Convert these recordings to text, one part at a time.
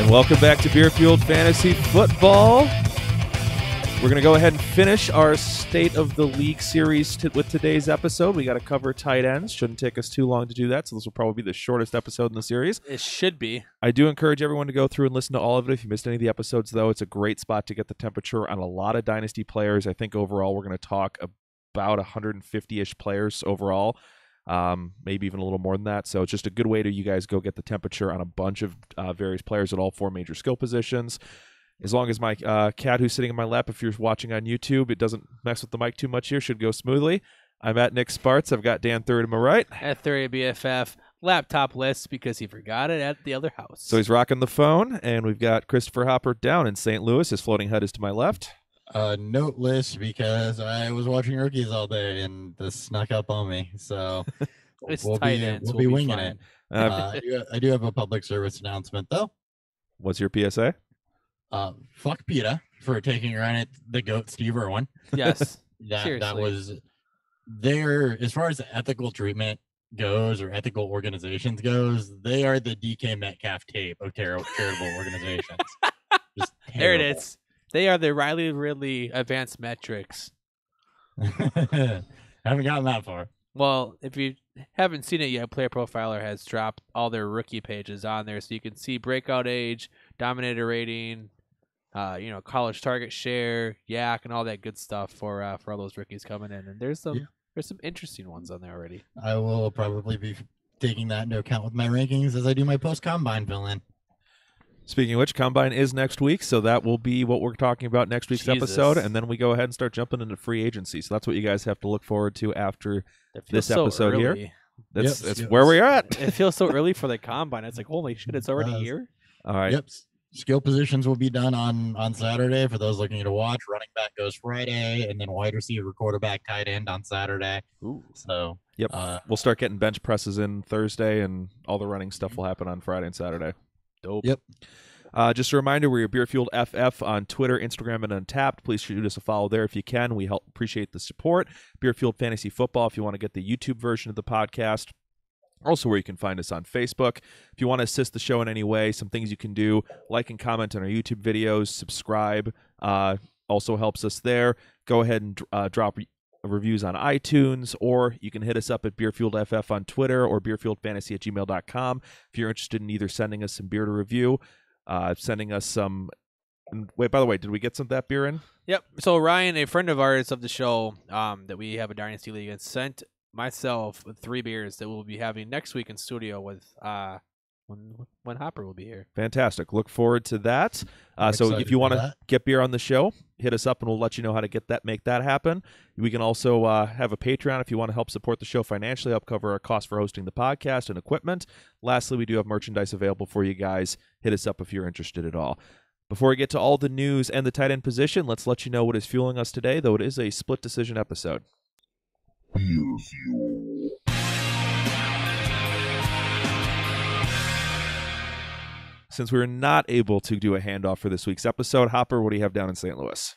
And welcome back to Beer Fueled Fantasy Football. We're going to go ahead and finish our State of the League series with today's episode. We got to cover tight ends. Shouldn't take us too long to do that, so this will probably be the shortest episode in the series. It should be. I do encourage everyone to go through and listen to all of it. If you missed any of the episodes, though, it's a great spot to get the temperature on a lot of Dynasty players. I think overall we're going to talk about 150-ish players overall, maybe even a little more than that. So it's just a good way to you guys go get the temperature on a bunch of various players at all four major skill positions. As long as my cat who's sitting in my lap, if you're watching on YouTube, it doesn't mess with the mic too much here, should go smoothly. I'm at Nick Sparts. I've got Dan Third to my right. At 30 BFF, laptop list because he forgot it at the other house. So he's rocking the phone, and we've got Christopher Hopper down in St. Louis. His floating head is to my left. Note list because I was watching rookies all day and this snuck up on me. So we'll be winging it. I do have a public service announcement though. What's your PSA? Fuck PETA for taking around the GOAT Steve Irwin. Yes. that was there as far as the ethical treatment goes or ethical organizations goes. They are the DK Metcalf tape of charitable organizations. Just there it is. They are the Riley Ridley advanced metrics. Haven't gotten that far. Well, if you haven't seen it yet, Player Profiler has dropped all their rookie pages on there, so you can see breakout age, dominator rating, college target share, yak, and all that good stuff for all those rookies coming in. And there's some interesting ones on there already. I will probably be taking that into account with my rankings as I do my post-combine fill-in. Speaking of which, Combine is next week, so that will be what we're talking about next week's episode, and then we go ahead and start jumping into free agency. So that's what you guys have to look forward to after this episode here. That's where we're at. It feels so early for the Combine. It's like, holy shit, it's already here? All right. Yep. Skill positions will be done on Saturday for those looking to watch. Running back goes Friday, and then wide receiver, quarterback, tight end on Saturday. Ooh. So, yep. We'll start getting bench presses in Thursday, and all the running stuff will happen on Friday and Saturday. Dope. Yep. Just a reminder, we're Beer Fueled FF on Twitter, Instagram, and Untapped. Please shoot us a follow there if you can. We appreciate the support. Beer Fueled Fantasy Football if you want to get the YouTube version of the podcast. Also where you can find us on Facebook. If you want to assist the show in any way, some things you can do, like and comment on our YouTube videos, subscribe, also helps us there. Go ahead and drop reviews on iTunes, or you can hit us up at BeerFueledFF on Twitter or BeerFueledFantasy@gmail.com if you're interested in either sending us some beer to review, sending us some. Wait, by the way, did we get some of that beer in? Yep. So Ryan, a friend of ours of the show, that we have a Dynasty League, and sent myself with 3 beers that we'll be having next week in studio with when Hopper will be here. Fantastic. Look forward to that. So if you want to get beer on the show, hit us up and we'll let you know how to make that happen. We can also have a Patreon if you want to help support the show financially, help cover our costs for hosting the podcast and equipment. Lastly, we do have merchandise available for you guys. Hit us up if you're interested at all. Before we get to all the news and the tight end position, let's let you know what is fueling us today, though it is a split decision episode. Beer Fuel. Since we were not able to do a handoff for this week's episode, Hopper, what do you have down in St. Louis?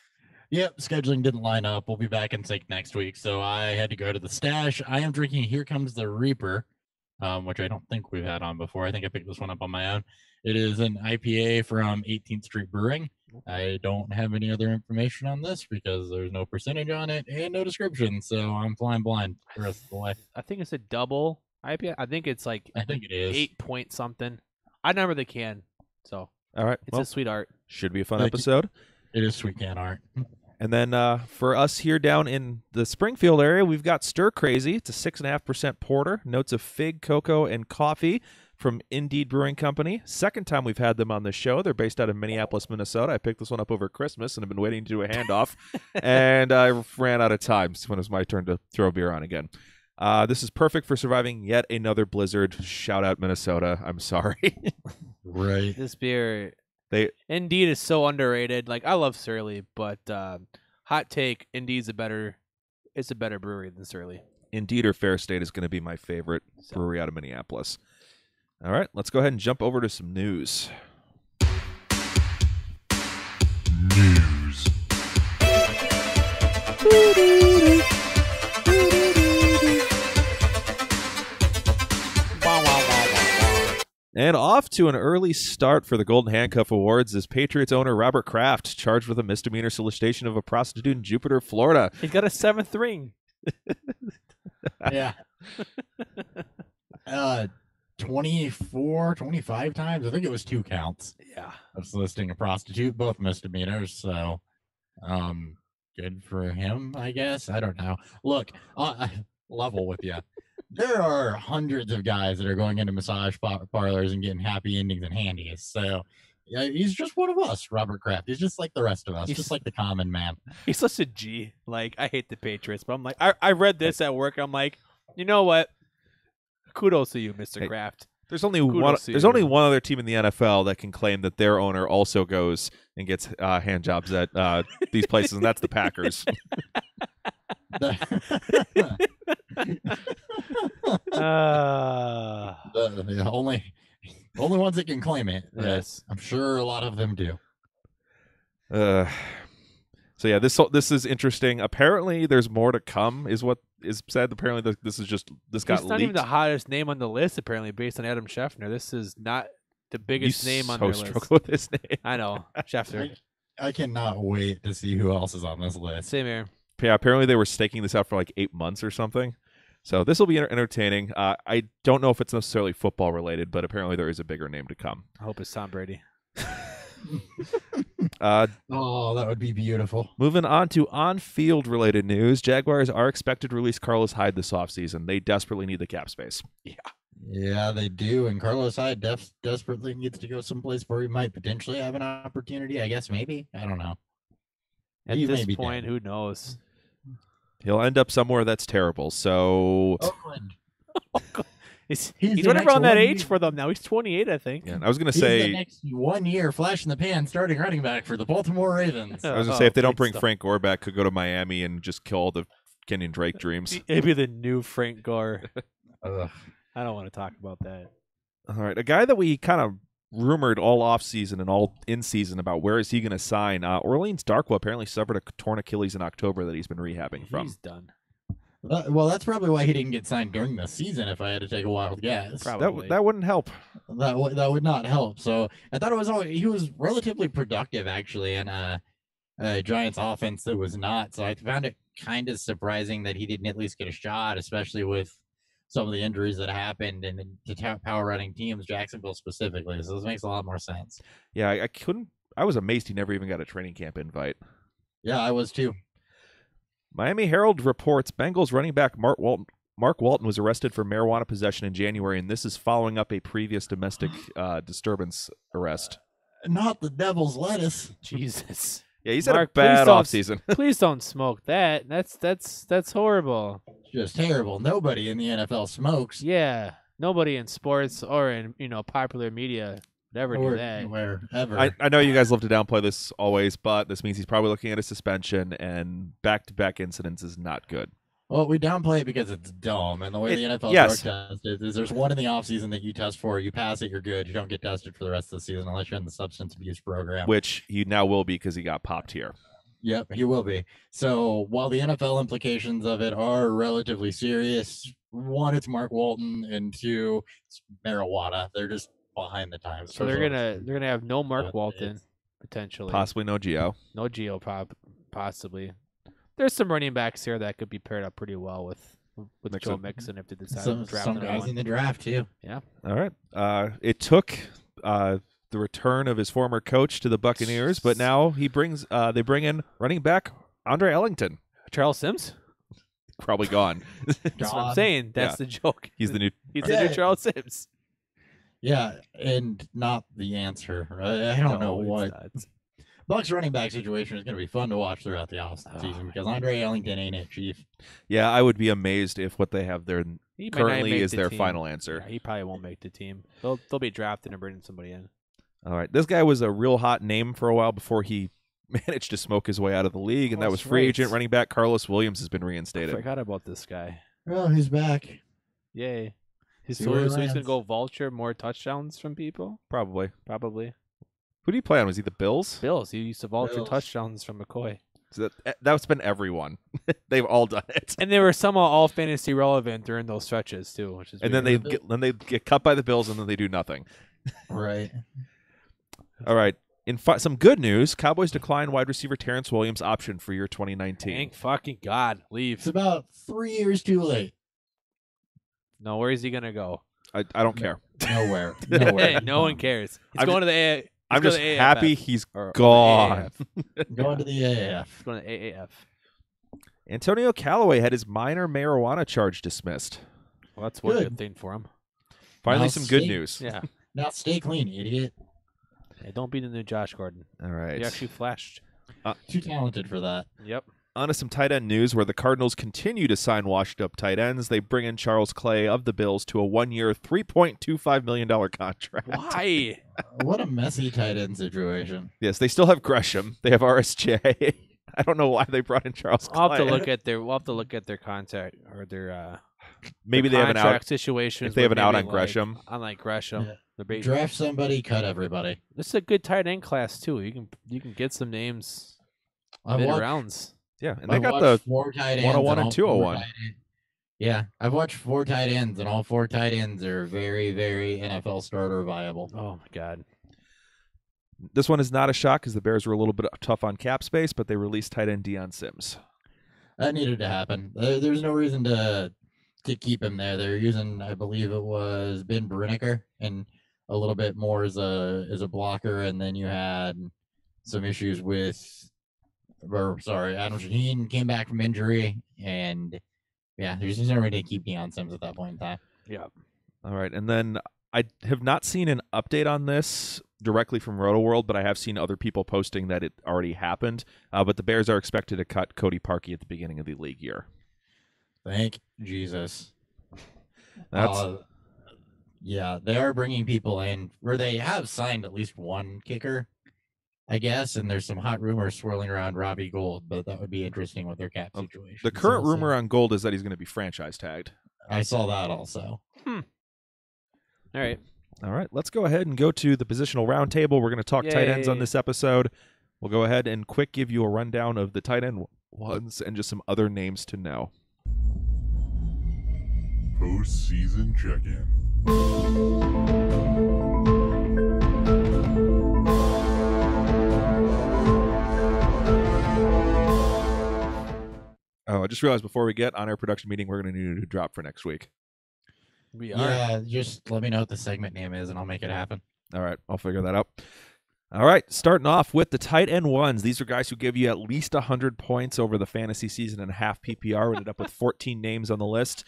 Yep, scheduling didn't line up. We'll be back in sync next week, so I had to go to the stash. I am drinking Here Comes the Reaper, which I don't think we've had on before. I think I picked this one up on my own. It is an IPA from 18th Street Brewing. I don't have any other information on this because there's no percentage on it and no description, so I'm flying blind the rest of the way. I think it's a double IPA. I think it's like I think it is 8 point something. I remember the can, so all right, it's a sweet art. Should be a fun episode. It is sweet can art. And then for us here down in the Springfield area, we've got Stir Crazy. It's a 6.5% porter. Notes of fig, cocoa, and coffee from Indeed Brewing Company. Second time we've had them on the show. They're based out of Minneapolis, Minnesota. I picked this one up over Christmas and have been waiting to do a handoff. And I ran out of time when it was my turn to throw beer on again. This is perfect for surviving yet another blizzard. Shout out Minnesota. I'm sorry. Right. This beer... Indeed is so underrated. Like, I love Surly, but hot take, Indeed's a better brewery than Surly. Indeed or Fair State is going to be my favorite brewery out of Minneapolis. All right, let's go ahead and jump over to some news. News. And off to an early start for the Golden Handcuff Awards is Patriots owner Robert Kraft, charged with a misdemeanor solicitation of a prostitute in Jupiter, Florida. He's got a 7th ring. Yeah. 24, 25 times. I think it was 2 counts Yeah. of soliciting a prostitute, both misdemeanors. So, good for him, I guess. I don't know. Look, level with you. There are hundreds of guys that are going into massage parlors and getting happy endings and handies. So, yeah, he's just one of us, Robert Kraft. He's just like the rest of us, just like the common man. He's such a G. Like, I hate the Patriots, but I'm like, I read this at work. I'm like, you know what? Kudos to you, Mr. Kraft. There's only one. There's only one other team in the NFL that can claim that their owner also goes and gets hand jobs at these places, and that's the Packers. The only ones that can claim it. Yes. I'm sure a lot of them do. So yeah, this is interesting. Apparently, there's more to come, is what is said. Apparently, this got He's not leaked. even the hottest name on the list, apparently, based on Adam Scheffner. This is not the biggest name on their list. Struggle with this name. I know, Scheffner. I cannot wait to see who else is on this list. Same here. Yeah, apparently they were staking this out for like 8 months or something. So this will be entertaining. I don't know if it's necessarily football related, but apparently there is a bigger name to come. I hope it's Tom Brady. Oh, that would be beautiful. Moving on to on-field related news, Jaguars are expected to release Carlos Hyde this offseason. They desperately need the cap space. Yeah, they do. And Carlos Hyde desperately needs to go someplace where he might potentially have an opportunity. I guess maybe. I don't know. At He this may be point, dead. who knows? He'll end up somewhere that's terrible. So Oakland. He's the whatever next on that 1 age year. for them now. He's 28, I think. yeah, I was gonna He's the say next 1 year flash in the pan starting running back for the Baltimore Ravens. I was gonna say if they don't great bring stuff. Frank Gore back, could go to Miami and just kill all the Kenyon Drake dreams. Maybe the new Frank Gore. Ugh. I don't want to talk about that. All right, a guy that we kind of rumored all off season and all in season about where is he going to sign. Orleans Darkwa apparently suffered a torn Achilles in October that he's been rehabbing from. He's done. Well, that's probably why he didn't get signed during the season. If I had to take a wild guess, Probably. That wouldn't help. that would not help. So I thought he was relatively productive actually in a Giants offense that was not. So I found it kind of surprising that he didn't at least get a shot, especially with some of the injuries that happened and the power running teams, Jacksonville specifically. So this makes a lot more sense. Yeah, I was amazed he never even got a training camp invite. Yeah, I was too. Miami Herald reports Bengals running back Mark Walton was arrested for marijuana possession in January, and this is following up a previous domestic disturbance arrest. Not the devil's lettuce. Jesus. Yeah, he's had a Mark, bad please don't- offseason. Please don't smoke that. That's horrible. Just terrible. Nobody in the NFL smokes. Yeah. Nobody in sports or in popular media would ever do Or that. wherever. I know you guys love to downplay this always, but this means he's probably looking at a suspension, and back-to-back incidents is not good. Well, we downplay it because it's dumb. And the way the NFL yes. drug test is there's one in the offseason that you test for. You pass it, you're good. You don't get tested for the rest of the season unless you're in the substance abuse program. Which he now will be because he got popped here. Yep, he will be. So while the NFL implications of it are relatively serious, one, it's Mark Walton, and two, it's marijuana. They're just behind the times. So they're gonna have no Mark Yeah, Walton potentially. Possibly no Gio. No Gio possibly. There's some running backs here that could be paired up pretty well with Joe Mixon if they decide to draft some another guys one. in the draft too. All right. It took the return of his former coach to the Buccaneers, but now they bring in running back Andre Ellington. Charles Sims? Probably gone. That's what I'm saying. That's the joke. He's the new. He's the new Charles Sims. Yeah, and not the answer. I don't know it's what. not. Bucks running back situation is going to be fun to watch throughout the offseason because Andre Ellington ain't it, Chief. Yeah, I would be amazed if what they have there He might not currently make is the their team. final answer. Yeah, he probably won't make the team. They'll be drafting and bringing somebody in. All right. This guy was a real hot name for a while before he managed to smoke his way out of the league, and that was free right. agent running back Carlos Williams has been I reinstated. forgot about this guy. Well, he's back. Yay. See So where he he's going to lands. go vulture more touchdowns from people? Probably. Probably. Who do you play on? Was he the Bills? Bills. He used to vulture Bills. touchdowns from McCoy. So that's been everyone. They've all done it. And they were somehow all fantasy relevant during those stretches, too. Which is And weird. then they get cut by the Bills, and then they do nothing. Right. All right. In some good news, Cowboys decline wide receiver Terrence Williams' option for year 2019. Thank fucking God. Leave. It's about 3 years too late. No, where is he gonna go? I don't care. Nowhere. Hey, Nowhere. no one cares. He's I'm going to the AA. I'm just happy he's or gone. Going to the AAF. He's going to AAF. Antonio Callaway had his minor marijuana charge dismissed. Well, that's one Good. good thing for him. Finally, Now some good stay- news. Yeah. Now stay clean, idiot. Hey, don't be the new Josh Gordon. All right. He actually flashed. Too talented for that. Yep. On to some tight end news where the Cardinals continue to sign washed-up tight ends. They bring in Charles Clay of the Bills to a one-year, $3.25 million contract. Why? What a messy tight end situation. Yes, they still have Gresham. They have RSJ. I don't know why they brought in Charles Clay. We'll have to look at their contact or their Maybe they have an contract out. situation. If they have an out on Gresham. Unlike Gresham, Yeah. the big. Draft somebody, cut everybody. This is a good tight end class too. You can get some names I've mid watched, Oh rounds. Yeah, and they I've got watched the 4 tight ends 101 and all 201. 4 tight ends. Yeah, I've watched 4 tight ends, and all 4 tight ends are very, very NFL starter viable. Oh my God. This one is not a shock because the Bears were a little bit tough on cap space, but they released tight end Deion Sims. That needed to happen. There's no reason to keep him there. They're using, I believe it was Ben Brineker, and a little bit more as a blocker, and then you had some issues with, Adam Shaheen came back from injury, and yeah, there's just no reason to keep Deion Sims at that point in time. Yeah. All right, and then I have not seen an update on this directly from RotoWorld, but I have seen other people posting that it already happened. But the Bears are expected to cut Cody Parkey at the beginning of the league year. Thank Jesus. That's Yeah, they are bringing people in where they have signed at least one kicker, I guess, and there's some hot rumors swirling around Robbie Gould, but that would be interesting with their cap situation. the current rumor on Gold is that he's going to be franchise tagged. I saw that also. All right. All right, let's go ahead and go to the positional roundtable. We're going to talk tight ends on Yay. this episode. We'll go ahead and quick give you a rundown of the tight end ones and just some other names to know. Postseason check-in. Oh, I just realized before we get on our production meeting, we're going to need a drop for next week. We are. Yeah, just let me know what the segment name is, and I'll make it happen. All right, I'll figure that out. All right, starting off with the tight end ones. These are guys who give you at least 100 points over the fantasy season and a half PPR. We ended up with 14 names on the list.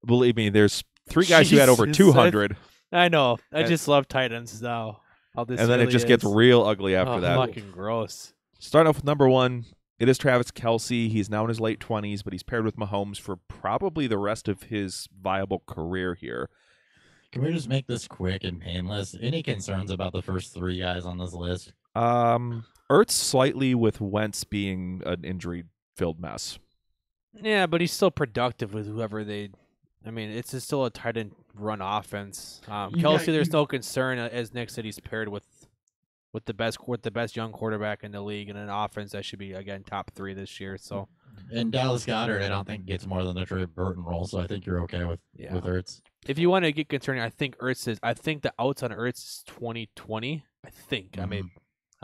Believe me, there's 3 guys who had over Jesus. 200, I know. I And- just love tight ends now. How this and then it really just gets is. real ugly after Oh, that. Fucking gross. Starting off with number 1, it is Travis Kelce. He's now in his late 20s, but he's paired with Mahomes for probably the rest of his viable career here. Can we just make this quick and painless? Any concerns about the first 3 guys on this list? Ertz slightly with Wentz being an injury-filled mess. Yeah, but he's still productive with whoever they. I mean, it's still a tight end run offense. You Kelsey, got- there's you- no concern, as Nick said, he's paired with the best young quarterback in the league and an offense that should be again top 3 this year. So And Dallas Goedert, I don't think gets more than the Trey Burton role, so I think you're okay with Ertz. if you want to get concerning, I think the outs on Ertz is 2020. I think I don't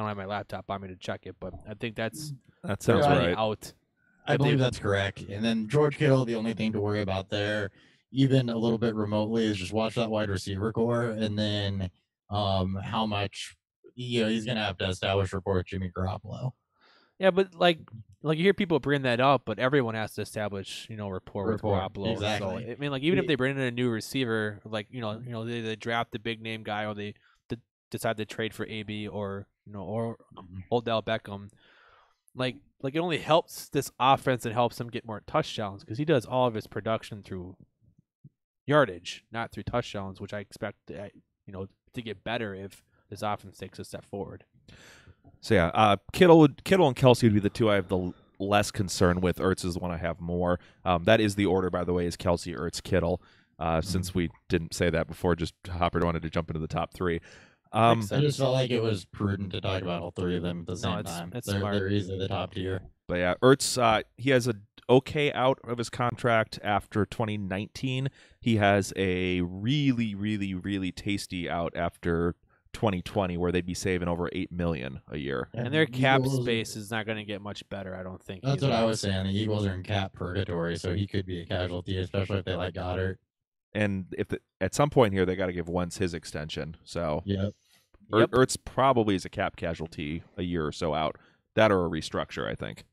have my laptop on me to check it, but I think That that's sounds Yeah, right. out. I If they- believe that's correct. And then George Kittle, the only thing to worry about there, even a little bit remotely, is just watch that wide receiver core, and then how much he's going to have to establish rapport with Jimmy Garoppolo. Yeah, but like you hear people bring that up, but everyone has to establish rapport with Rapport, Garoppolo. exactly. So I mean, like even if they bring in a new receiver, like they draft the big name guy, or they decide to trade for AB or or Odell Beckham, like it only helps this offense and helps him get more touchdowns because he does all of his production through yardage, not through touchdowns, which I expect to get better if this offense takes a step forward. So yeah, Kittle and Kelsey would be the 2 I have the less concern with. Ertz is the one I have more. That is the order, by the way, is Kelsey, Ertz, Kittle. Since we didn't say that before, just Hopper wanted to jump into the top 3. Makes I just felt like it was prudent to talk about all 3 of them at the same it's- time. it's they're smart. easily the top tier. But yeah, Ertz, he has okay out of his contract after 2019. He has a really, really, really tasty out after 2020, where they'd be saving over $8 million a year. And their cap Eagles- space is not going to get much better, I don't think. That's either. what I was saying. The Eagles are in cap purgatory, so he could be a casualty, especially if they let Goddard. And if at some point here they got to give Wentz his extension, so Yep. Yep. Ertz probably is a cap casualty a year or so out. That or a restructure, I think.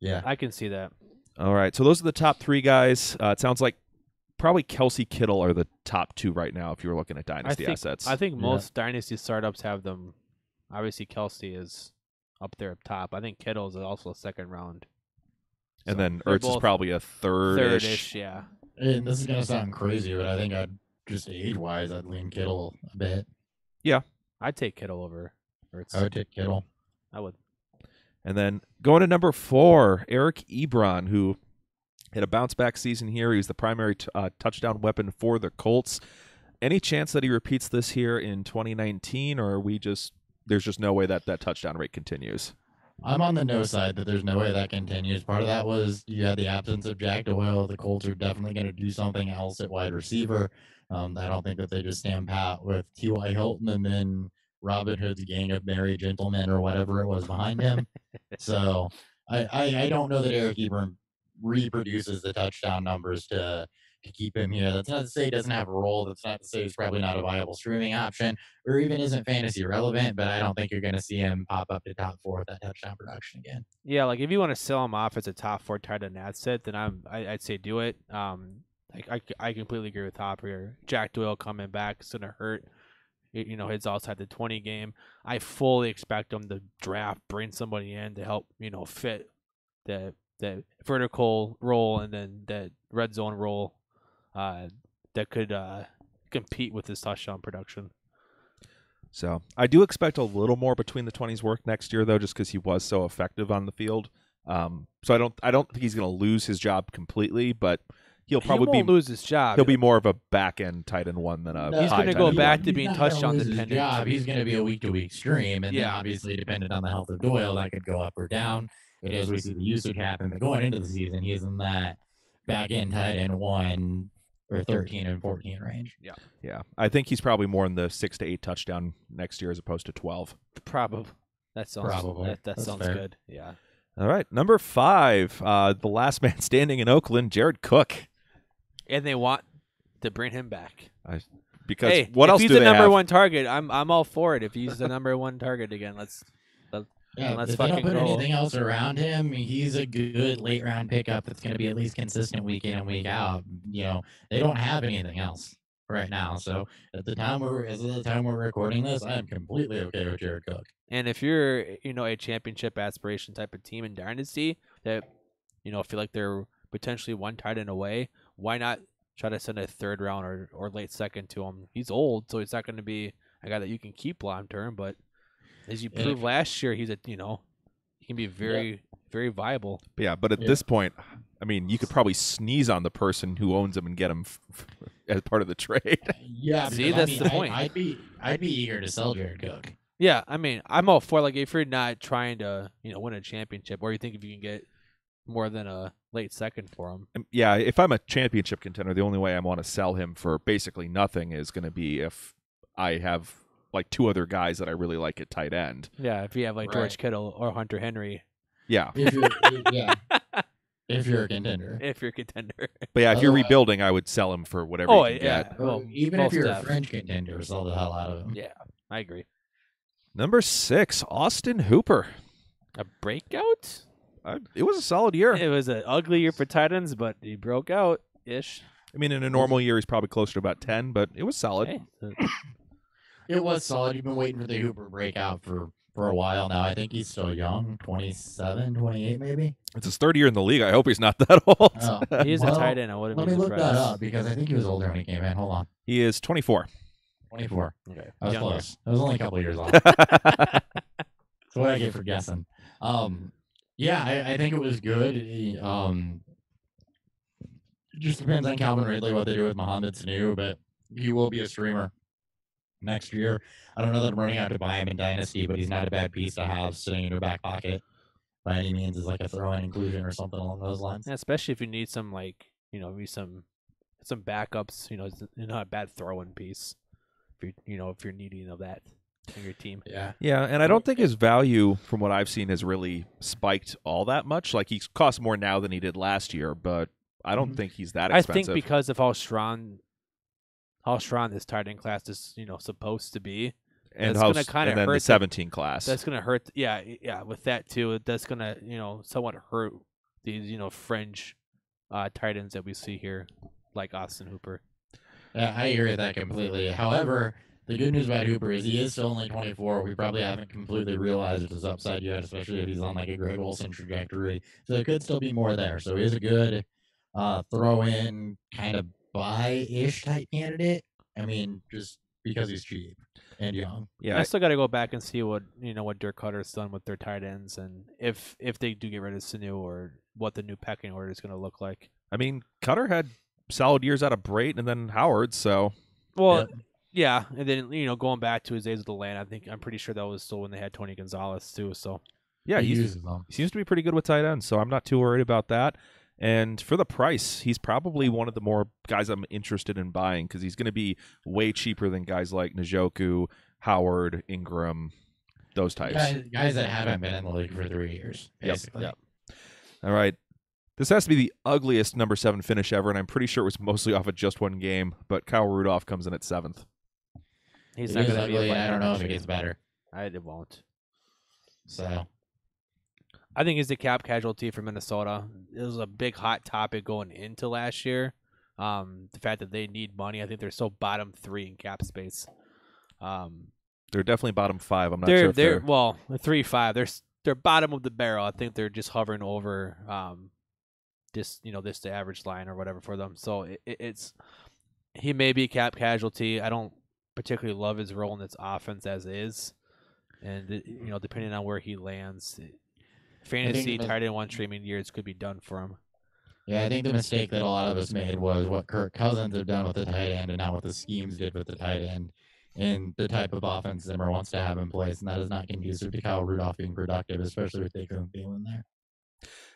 Yeah. I can see that. All right, so those are the top three guys. It sounds like probably Kelsey, Kittle are the top two right now if you were looking at dynasty assets. I think Yeah. most dynasty startups have them. Obviously, Kelsey is up there up top. I think Kittle is also a second round. and So then they're Ertz is both probably a third-ish. third-ish, yeah. And this is gonna sound crazy, but I think I'd just age-wise, I'd lean Kittle a bit. I'd take Kittle over Ertz. I would take Kittle. I would. And then going to number 4, Eric Ebron, who had a bounce-back season here. He was the primary touchdown weapon for the Colts. Any chance that he repeats this here in 2019, or are we there's just no way that touchdown rate continues? I'm on the no side that there's no way that continues. Part of that was you had the absence of Jack Doyle. The Colts are definitely going to do something else at wide receiver. I don't think that they just stand pat with T.Y. Hilton and then Robin Hood's gang of merry gentlemen or whatever it was behind him. So I don't know that Eric Ebron reproduces the touchdown numbers to keep him here. That's not to say he doesn't have a role. That's not to say he's probably not a viable streaming option or even isn't fantasy relevant, but I don't think you're going to see him pop up to top 4 with that touchdown production again. Yeah, like if you want to sell him off as a top 4 tight end asset, then I'd say do it. I completely agree with Hopper here. Jack Doyle coming back is going to hurt. His outside the 20 game. I fully expect him to draft, bring somebody in to help, fit the vertical role and then the red zone role that could compete with his touchdown production. So I do expect a little more between the 20s work next year, though, just because he was so effective on the field. So I don't think he's going to lose his job completely, but he'll probably won't lose his job. He'll be more of a back end tight end one than a. He's high gonna tight go end back one. to being He's not gonna touchdown lose his dependent. job. He's going to be a week-to-week stream, and then Yeah. obviously dependent on the health of Doyle, that could go up or down. And as we see the usage happen, but going into the season, he's in that back-end tight end 1 or 13 and 14 range. Yeah, I think he's probably more in the 6 to 8 touchdown next year as opposed to 12. Probably. That sounds Probably. That That's sounds fair. good. Yeah. All right, number 5, the last man standing in Oakland, Jared Cook. And they want to bring him back. Because Hey, what if else he's do the they number have? 1 target, I'm all for it. If he's the number 1 target again, let's Yeah, let's if they don't fucking put go. anything else around him, he's a good late-round pickup that's going to be at least consistent week in and week out. They don't have anything else right now. So at the time we're recording this, I am completely okay with Jared Cook. And if you're, a championship aspiration type of team in Dynasty that, feel like they're potentially 1 tight end away, why not try to send a 3rd round or late 2nd to him? He's old, so he's not going to be a guy that you can keep long term. But as you proved last year, he can be very, very viable. But at this point, I mean, you could probably sneeze on the person who owns him and get him as part of the trade. Yeah, See, because, that's the point. I'd be eager to sell Jared Cook. Yeah, I mean, I'm all for if you're not trying to, win a championship, or you think if you can get more than a late 2nd for him. Yeah, if I'm a championship contender, the only way I want to sell him for basically nothing is going to be if I have 2 other guys that I really like at tight end. Yeah, if you have Right. George Kittle or Hunter Henry, Yeah, If you're a contender. if you're a contender. but yeah, if you're Otherwise- rebuilding, I would sell him for whatever Oh, you can yeah. get. Well, Even if most you're def. a French contender, sell the hell out of him. Yeah, I agree. Number 6, Austin Hooper. A breakout? It was a solid year. It was an ugly year for tight ends, but he broke out ish. I mean, in a normal year, he's probably closer to about 10, but it was solid. Hey, It was solid. You've been waiting for the Hooper breakout for a while now. I think he's still young, 27, 28 maybe. It's his 3rd year in the league. I hope he's not that old. Oh, he's well, a tight end. I wouldn't Let be me look surprised. that up because I think he was older when he came in. Hold on. He is 24. 24. Okay. I was Younger. close. I was only a couple of years off. That's what I get for guessing. Yeah, I think it was good. It just depends on Calvin Ridley what they do with Mohamed Sanu, but he will be a streamer next year. I don't know that I'm running out to buy him in Dynasty, but he's not a bad piece to have sitting in your back pocket. by any means as like a throw-in inclusion or something along those lines. Yeah, especially if you need some maybe some backups. It's not a bad throw-in piece. If you're needing of that in your team. Yeah. Yeah, and I don't think his value, from what I've seen, has really spiked all that much. Like, he costs more now than he did last year, but I don't think he's that I expensive. think because of how strong this tight end class is, supposed to be, and that's gonna kinda and then hurt the 17 class. that's gonna hurt. Yeah, with that too, that's gonna somewhat hurt these fringe tight ends that we see here, like Austin Hooper. Yeah, I agree with that completely. However, the good news about Hooper is he is still only 24. We probably haven't completely realized his upside yet, especially if he's on like a Greg Olsen trajectory. So there could still be more there. So he is a good throw-in kind of buy-ish type candidate. I mean, just because he's cheap and young. Yeah, I still got to go back and see what Dirk Cutter's done with their tight ends, and if they do get rid of Sanu, or what the new pecking order is going to look like. I mean, Cutter had solid years out of Brayton and then Howard, so Well, yeah, and then going back to his days with the land, I'm pretty sure that was still when they had Tony Gonzalez too. So yeah, he he uses them. seems to be pretty good with tight ends, so I'm not too worried about that. And for the price, he's probably one of the more guys I'm interested in buying because he's going to be way cheaper than guys like Njoku, Howard, Ingram, those types. Guys that haven't been in the league for 3 years, basically. Yep. All right. This has to be the ugliest number 7 finish ever, and I'm pretty sure it was mostly off of just one game, but Kyle Rudolph comes in at 7th. he's It not is going to be. ugly. I don't know if it gets better. It won't. So I think he's the cap casualty for Minnesota. It was a big hot topic going into last year. The fact that they need money. I think they're still bottom 3 in cap space. They're definitely bottom 5. I'm not sure if they're 3-5. They're bottom of the barrel. I think they're just hovering over this the average line or whatever for them. So it's he may be a cap casualty. I don't particularly love his role in this offense as is, and depending on where he lands, fantasy tight end 1 streaming years could be done for him. yeah, I think the mistake that a lot of us made was what Kirk Cousins have done with the tight end, and not what the schemes did with the tight end, and the type of offense Zimmer wants to have in place, and that is not conducive to Kyle Rudolph being productive, especially with Daquan Thielen there.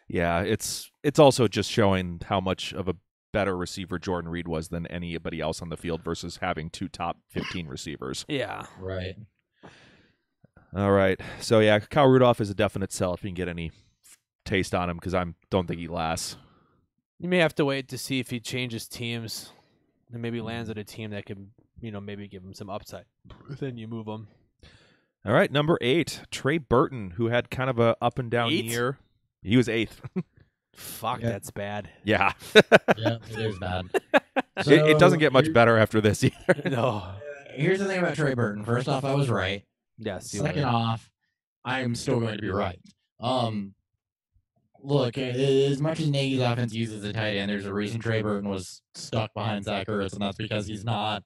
Yeah, it's also just showing how much of a better receiver Jordan Reed was than anybody else on the field versus having 2 top 15 receivers. Yeah. Right. All right. So, yeah, Kyle Rudolph is a definite sell if you can get any taste on him because I don't think he lasts. You may have to wait to see if he changes teams and maybe lands at a team that can, maybe give him some upside. Then you move him. All right, number 8, Trey Burton, who had kind of a up and down 8th? year. He was 8th. Fuck, Yeah. that's bad. Yeah. Yeah, it is bad. It doesn't get much better after this either. No. Here's the thing about Trey Burton. First off, I was right. Yes. Second off, I'm still going to be right. Look, as much as Nagy's offense uses a tight end, there's a reason Trey Burton was stuck behind Zach Ertz, and that's because he's not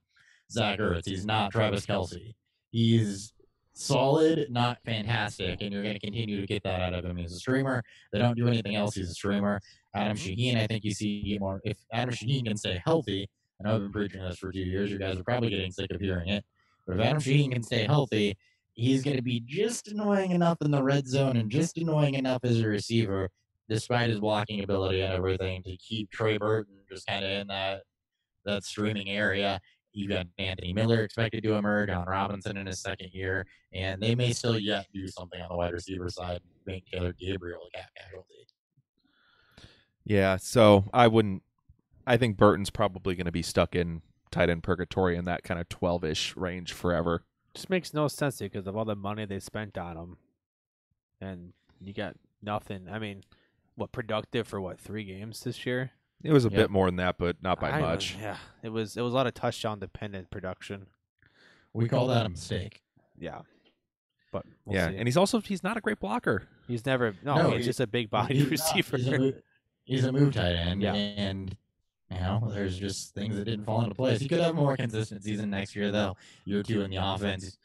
Zach Ertz. He's not Travis Kelce. He's solid, not fantastic, and you're going to continue to get that out of him. He's a streamer. They don't do anything else. He's a streamer. Adam Shaheen, I think you see more. If Adam Shaheen can stay healthy, I know I've been preaching this for 2 years. You guys are probably getting sick of hearing it. But if Adam Shaheen can stay healthy, he's going to be just annoying enough in the red zone and just annoying enough as a receiver, despite his blocking ability and everything, to keep Trey Burton just kind of in that streaming area. You got Anthony Miller expected to emerge, Allen Robinson in his 2nd year, and they may still yet do something on the wide receiver side, make Taylor Gabriel a cap casualty. Yeah, so I think Burton's probably going to be stuck in tight end purgatory in that kind of 12-ish range forever. Just makes no sense because of all the money they spent on him, and you got nothing. I mean, productive for 3 games this year? It was a bit more than that, but not by much. Yeah, it was a lot of touchdown dependent production. We call that a mistake. Yeah, but we'll see. And he's not a great blocker. He's never he's just a big body He's receiver. He's a move tight end, Yeah. and there's just things that didn't fall into place. He could have a more consistent season next year, though. Year 2 in the offense,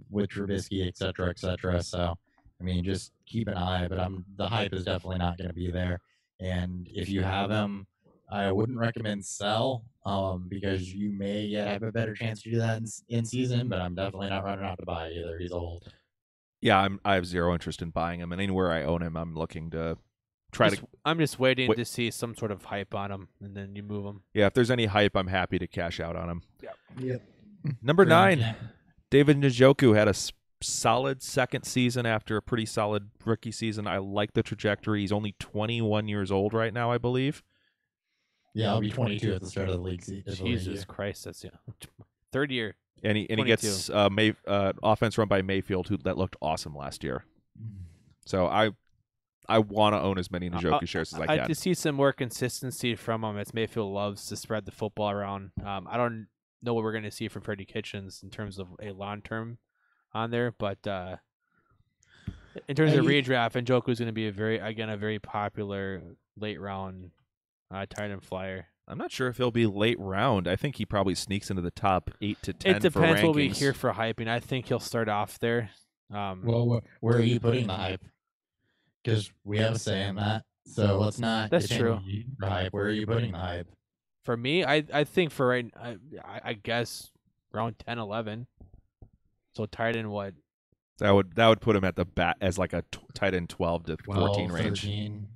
with Trubisky, et cetera, et cetera. So, I mean, just keep an eye. But the hype is definitely not going to be there. And if you have him, I wouldn't recommend sell, because you may yet have a better chance to do that in season. But I'm definitely not running out to buy either. He's old. Yeah, I have zero interest in buying him, and anywhere I own him, I'm looking to I'm just waiting Wait. to see some sort of hype on him, and then you move him. Yeah, if there's any hype, I'm happy to cash out on him. Yep. Number Agree on 9, that. David Njoku had a solid second season after a pretty solid rookie season. I like the trajectory. He's only 21 years old right now, I believe. Yeah, I'll be 22 at the start of the league. Jesus Christ, that's third year. And he 22. gets offense run by Mayfield, that looked awesome last year. So I want to own as many Njoku shares as I I'd can. to see some more consistency from him, as Mayfield loves to spread the football around. I don't know what we're going to see from Freddie Kitchens in terms of a long term on there, but in terms of redraft, Njoku is going to be a very popular late round tight end flyer. I'm not sure if he'll be late round. I think he probably sneaks into the top 8 to 10 It depends for what we rankings. hear for hyping. I think he'll start off there. Well, where are you putting the hype? Because we have a say in that. So let's not. That's continue true. The hype. Where are you putting the hype? For me, I think for right, I guess around 10, 11. So tight end what? That would put him at the bat as like a tight end 12 to 14 range. 13.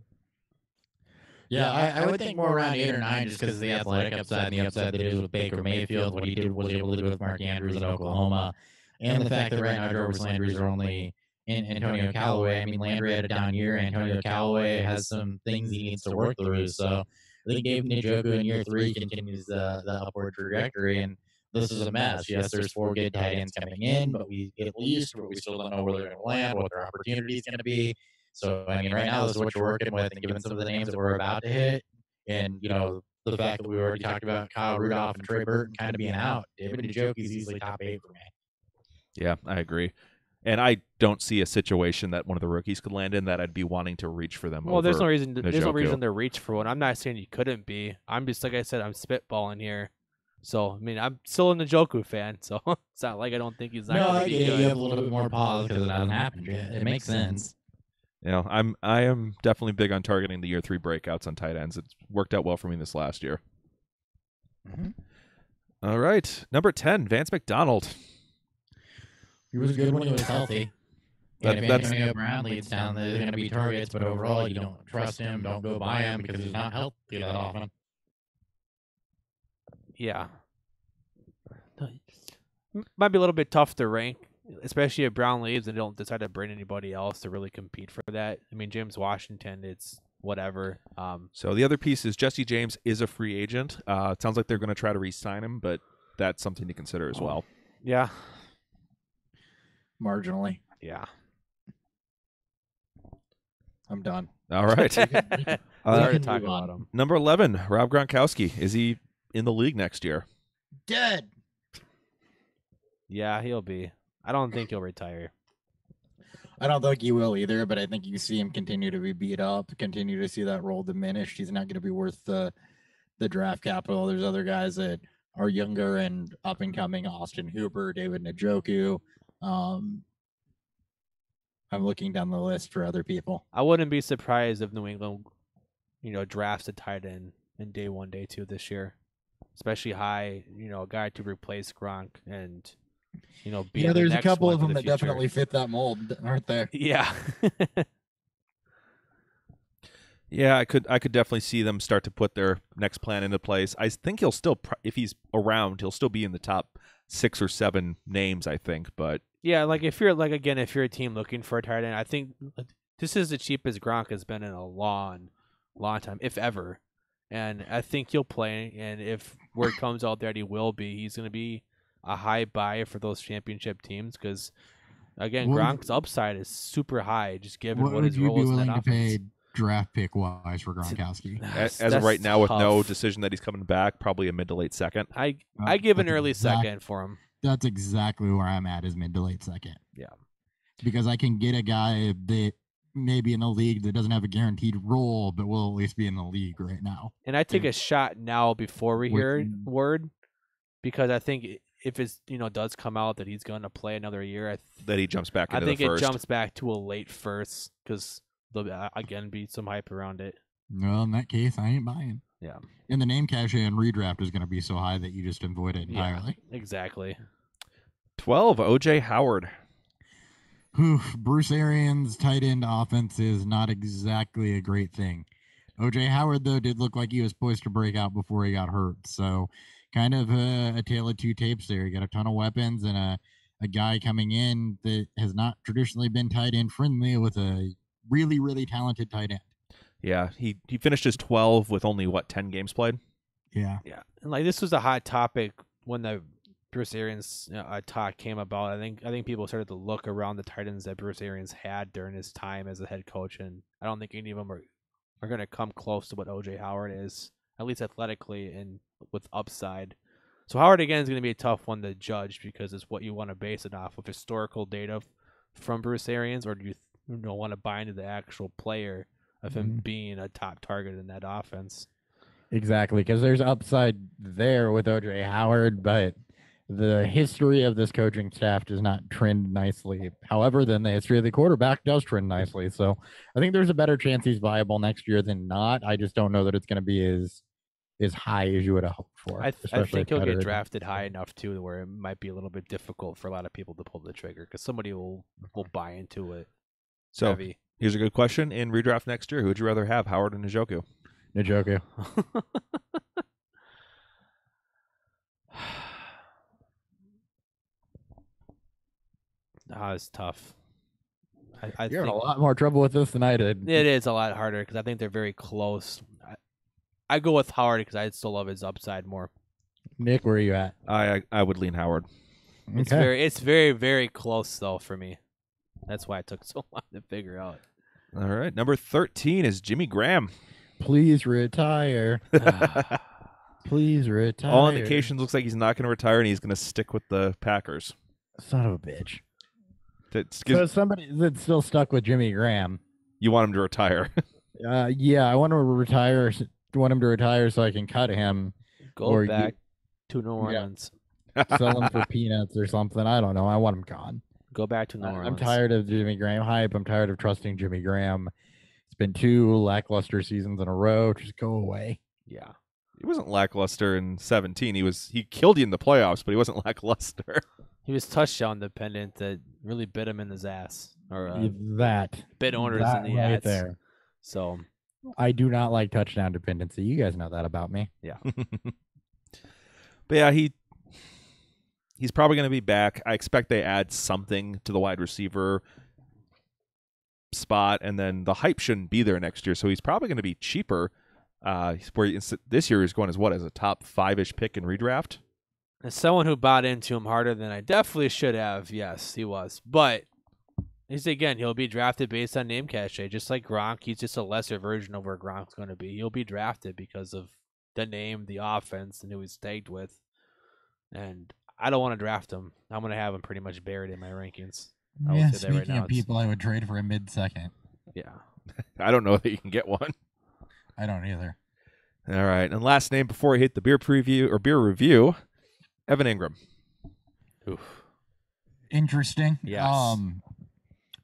Yeah, I would think more around 8 or 9 just because of the athletic upside and the upside that is with Baker Mayfield, what he was able to do with Mark Andrews in Oklahoma, and the fact that right now Jarvis Landry's are only in Antonio Callaway. I mean, Landry had a down year. Antonio Callaway has some things he needs to work through. So I think David Njoku in year 3 continues the upward trajectory, and this is a mess. Yes, there's 4 good tight ends coming in, but we still don't know where they're going to land, what their opportunity is going to be. So, I mean, right now, this is what you're working with, and given some of the names that we're about to hit, and, the fact that we already talked about Kyle Rudolph and Trey Burton kind of being out, David Njoku is easily top 8 for me. Yeah, I agree. And I don't see a situation that one of the rookies could land in that I'd be wanting to reach for them. Well, there's no over reason. There's no Njoku. reason to reach for one. I'm not saying you couldn't be. I'm just like I said. I'm spitballing here. So I mean, I'm still a Njoku fan. So it's not like I don't think he's not. No, gonna be you good. have a little bit more pause because it hasn't happened yet. It makes sense. I am definitely big on targeting the year 3 breakouts on tight ends. It's worked out well for me this last year. Mm-hmm. All right, number 10, Vance McDonald. He was good when he was healthy. And if Antonio Brown leads down, there's going to be targets, but overall, you don't trust him. Don't go buy him because he's not healthy that often. Yeah. Might be a little bit tough to rank, especially if Brown leaves and don't decide to bring anybody else to really compete for that. I mean, James Washington, it's whatever. So the other piece is Jesse James is a free agent. It sounds like they're going to try to re-sign him, but that's something to consider as well. Yeah. Marginally. Yeah. I'm done. All right. Sorry to talk move on. about him. Number 11, Rob Gronkowski. Is he in the league next year? Dead. Yeah, he'll be. I don't think he'll retire. I don't think he will either, but I think you see him continue to be beat up, continue to see that role diminished. He's not going to be worth the draft capital. There's other guys that are younger and up and coming, Austin Hooper, David Njoku. I'm looking down the list for other people. I wouldn't be surprised if New England, drafts a tight end in day 1, day 2 this year, especially high, a guy to replace Gronk and, be the there's a next couple one of for them the that future. definitely fit that mold, aren't there? Yeah. Yeah, I could definitely see them start to put their next plan into place. I think he'll still, if he's around, he'll still be in the top 6 or 7 names, I think. But yeah, like if you're a team looking for a tight end, I think this is the cheapest Gronk has been in a long time, if ever. And I think he'll play. And if word comes out that he will be, he's going to be a high buy for those championship teams because, again, Gronk's upside is super high, just given what his role is in that offense. Draft pick wise for Gronkowski? as of right now, with no decision that he's coming back, probably a mid to late second. I give an early second for him. That's exactly where I'm at, is mid to late second. Yeah. Because I can get a guy that may be in the league that doesn't have a guaranteed role, but will at least be in the league right now. And I take a shot now before we hear word, because I think if it does come out that he's going to play another year, that he jumps back into I think the first. it jumps back to a late first because there'll again be some hype around it. Well, in that case, I ain't buying. Yeah. And the name cache and redraft is going to be so high that you just avoid it entirely. Yeah, exactly. 12, OJ Howard. Bruce Arians' tight end offense is not exactly a great thing. OJ Howard, though, did look like he was poised to break out before he got hurt. So kind of a tale of two tapes there. You got a ton of weapons and a guy coming in that has not traditionally been tight end friendly with a really, really talented tight end. Yeah, he finished his 12 with only, 10 games played? Yeah. Yeah, and like this was a hot topic when the Bruce Arians talk came about. I think people started to look around the tight ends that Bruce Arians had during his time as a head coach, and I don't think any of them are going to come close to what OJ Howard is, at least athletically and with upside. So Howard again is going to be a tough one to judge because it's what you want to base it off of historical data from Bruce Arians, or do you want to buy into the actual player of him being a top target in that offense? Exactly, because there's upside there with OJ Howard, but the history of this coaching staff does not trend nicely. However, then the history of the quarterback does trend nicely. So I think there's a better chance he's viable next year than not. I just don't know that it's going to be as high as you would have hoped for. I especially think he'll better get than- drafted high enough too, where it might be a little bit difficult for a lot of people to pull the trigger because somebody will buy into it. So Heavy. here's a good question. In redraft next year, who would you rather have, Howard and Njoku? Njoku. It's tough. I You're in think a lot more trouble with this than I did. it is a lot harder because I think they're very close. I go with Howard because I still love his upside more. Nick, where are you at? I would lean Howard. It's very very close though for me. That's why it took so long to figure out. All right. Number 13 is Jimmy Graham. Please retire. Please retire. All indications looks like he's not going to retire and he's going to stick with the Packers. Son of a bitch. That's So somebody that's still stuck with Jimmy Graham. you want him to retire. Yeah, I want him to retire. Want him to retire so I can cut him, Go Or back to New Orleans. sell him for peanuts or something. I don't know. I want him gone. Go back to New Orleans. I'm tired of Jimmy Graham hype. I'm tired of trusting Jimmy Graham. It's been 2 lackluster seasons in a row. Just go away. Yeah. He wasn't lackluster in 17. He killed you in the playoffs, but he wasn't lackluster. He was touchdown dependent that really bit him in his ass. Or That bit owners that in the right ass. there. So I do not like touchdown dependency. You guys know that about me. But yeah, he's probably going to be back. I expect they add something to the wide receiver spot, and then the hype shouldn't be there next year. So he's probably going to be cheaper. This year he's going as a top 5-ish pick in redraft. as someone who bought into him harder than I definitely should have, yes, he was. But he'll be drafted based on name cachet, just like Gronk. He's just a lesser version of where Gronk's going to be. He'll be drafted because of the name, the offense, and who he's tagged with. And I don't want to draft him. I'm going to have him pretty much buried in my rankings. I will Yeah, say that right speaking now, of people I would trade for a mid-second. Yeah. I don't know that you can get one. I don't either. All right, and last name before I hit the beer review, Evan Ingram. Oof. Interesting. Yes.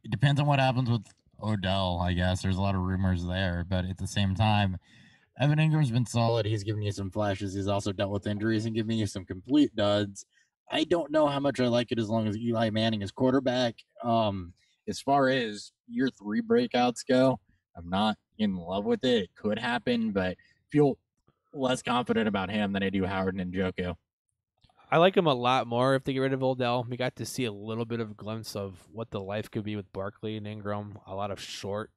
It depends on what happens with Odell, I guess. There's a lot of rumors there, but at the same time, Evan Ingram's been solid. He's given you some flashes. He's also dealt with injuries and given you some complete duds. I don't know how much I like it as long as Eli Manning is quarterback. As far as year 3 breakouts go, I'm not in love with it. It could happen, but feel less confident about him than I do Howard and Njoku. I like him a lot more if they get rid of Odell. We got to see a little bit of a glimpse of what the life could be with Barkley and Ingram. A lot of short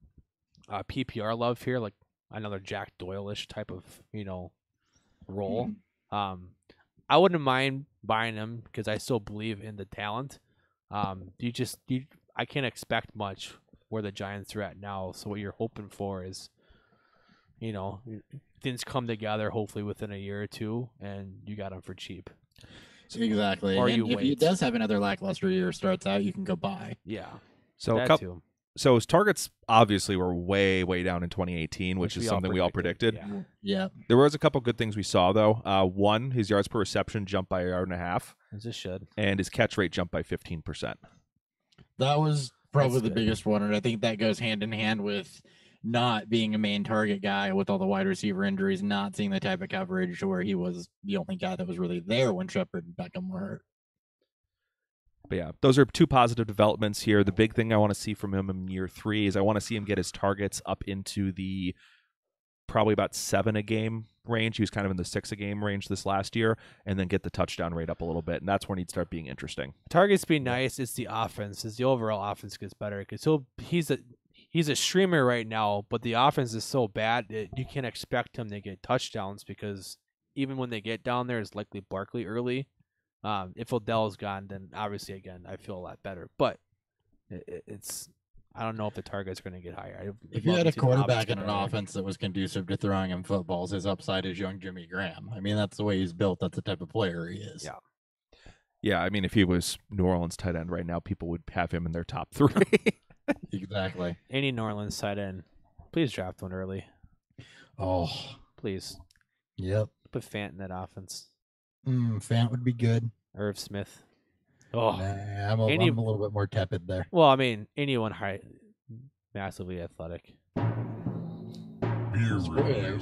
PPR love here, like another Jack Doyle-ish type of, role. I wouldn't mind buying him because I still believe in the talent. I can't expect much where the Giants are at now. So what you're hoping for is, things come together hopefully within a year or two, and you got him for cheap. Exactly. Or and you if he wait. does have another lackluster year starts out, you can go buy. Yeah. So that too. So his targets obviously were way, way down in 2018, which is something we all predicted. Yeah. Yeah. There was a couple good things we saw, though. One, his yards per reception jumped by 1.5 yards, As it should. and his catch rate jumped by 15%. That was probably That's the good. biggest one, and I think that goes hand in hand with not being a main target guy with all the wide receiver injuries, not seeing the type of coverage where he was the only guy that was really there when Shepard and Beckham were hurt. But yeah, those are two positive developments here. The big thing I want to see from him in year 3 is I want to see him get his targets up into the probably about 7 a game range. He was kind of in the 6 a game range this last year, and then get the touchdown rate up a little bit. And that's when he'd start being interesting. Targets be nice. It's the offense. As the overall offense gets better, because he's a streamer right now, but the offense is so bad that you can't expect him to get touchdowns, because even when they get down there, it's likely Barkley early. If Odell's gone, then obviously, again, I feel a lot better. But it's I don't know if the target's going to get higher. If you had a quarterback in an offense that was conducive to throwing him footballs, his upside is young Jimmy Graham. I mean, that's the way he's built. That's the type of player he is. Yeah. Yeah, I mean, if he was New Orleans tight end right now, people would have him in their top 3. Exactly. Any New Orleans tight end, please draft one early. Oh, Please. yep. Put Fant in that offense. Fant would be good. Irv Smith. Oh, Nah, I'm a little bit more tepid there. well, I mean, anyone massively athletic. Beer review.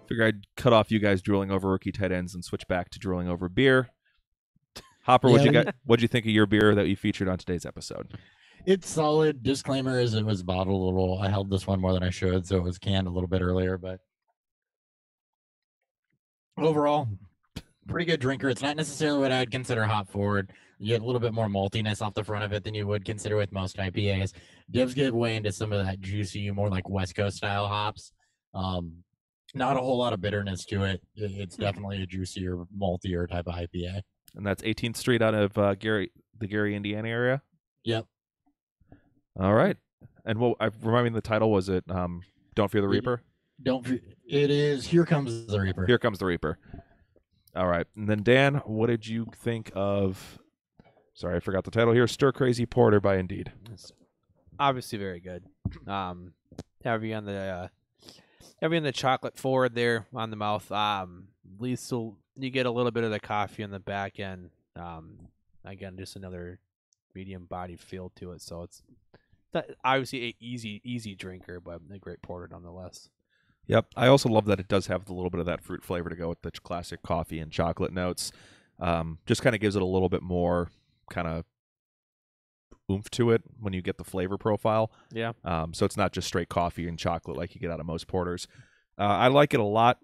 Figure I'd cut off you guys drooling over rookie tight ends and switch back to drooling over beer. Hopper, what'd you think of your beer that you featured on today's episode? It's solid. Disclaimer is it was bottled a little. I held this one more than I should, so it was canned a little bit earlier. But overall, pretty good drinker. It's not necessarily what I'd consider hop forward. You get a little bit more maltiness off the front of it than you would consider with most IPAs. Does give way into some of that juicy, more like West Coast style hops. Not a whole lot of bitterness to it. It's definitely a juicier, maltier type of IPA. And that's 18th Street out of the Gary, Indiana area? Yep. All right. And remind me the title, was it Don't Fear the Reaper? It is Here Comes the Reaper. Here Comes the Reaper. All right. And then, Dan, what did you think of, sorry, I forgot the title here, Stir Crazy Porter by Indeed? It's obviously very good. Heavy on the chocolate forward there on the mouth. At least you get a little bit of the coffee on the back end. Again, just another medium body feel to it. So it's obviously a easy drinker, but a great porter nonetheless. Yep. I also love that it does have a little bit of that fruit flavor to go with the classic coffee and chocolate notes. Just kind of gives it a little bit more kind of oomph to it when you get the flavor profile. Yeah. So it's not just straight coffee and chocolate like you get out of most porters. I like it a lot.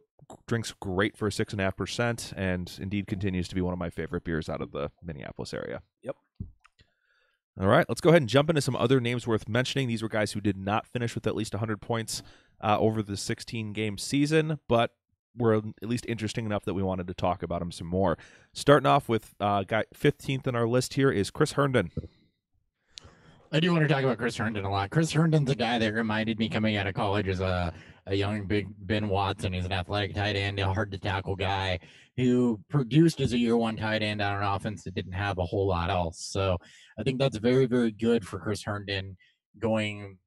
Drinks great for 6.5%, and Indeed continues to be one of my favorite beers out of the Minneapolis area. Yep. All right, let's go ahead and jump into some other names worth mentioning. These were guys who did not finish with at least 100 points over the 16-game season, but were at least interesting enough that we wanted to talk about them some more. Starting off with guy 15th on our list here is Chris Herndon. I do want to talk about Chris Herndon a lot. Chris Herndon's a guy that reminded me coming out of college as a young big Ben Watson. He's an athletic tight end, a hard to tackle guy who produced as a year one tight end on an offense that didn't have a whole lot else. So I think that's very, very good for Chris Herndon going,